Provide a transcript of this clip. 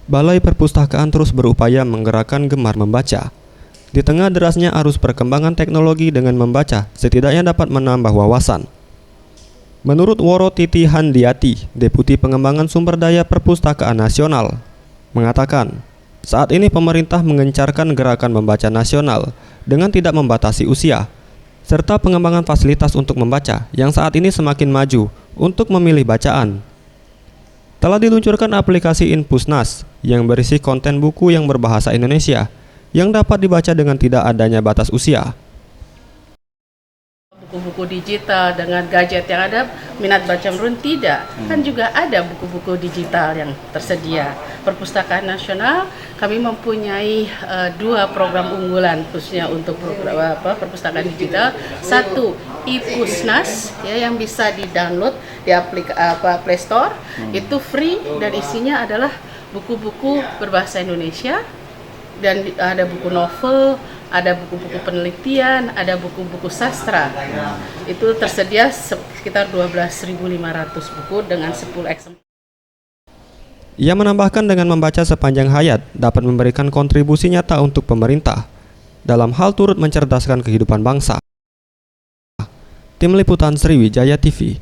Balai Perpustakaan terus berupaya menggerakkan gemar membaca. Di tengah derasnya arus perkembangan teknologi, dengan membaca setidaknya dapat menambah wawasan. Menurut Woro Titi Handiati, Deputi Pengembangan Sumber Daya Perpustakaan Nasional, mengatakan, saat ini pemerintah mengencarkan gerakan membaca nasional dengan tidak membatasi usia, serta pengembangan fasilitas untuk membaca yang saat ini semakin maju untuk memilih bacaan. Telah diluncurkan aplikasi Infusnas yang berisi konten buku yang berbahasa Indonesia yang dapat dibaca dengan tidak adanya batas usia. Buku-buku digital dengan gadget yang ada, minat baca menurun tidak. Kan juga ada buku-buku digital yang tersedia. Perpustakaan Nasional kami mempunyai 2 program unggulan khususnya untuk program perpustakaan digital. Satu, Infusnas ya, yang bisa di-download di Play Store. Itu free dan isinya adalah buku-buku berbahasa Indonesia, dan ada buku novel, ada buku-buku penelitian, ada buku-buku sastra. Itu tersedia sekitar 12.500 buku dengan 10 eksemplar. Ia menambahkan dengan membaca sepanjang hayat dapat memberikan kontribusi nyata untuk pemerintah dalam hal turut mencerdaskan kehidupan bangsa. Tim Liputan Sriwijaya TV.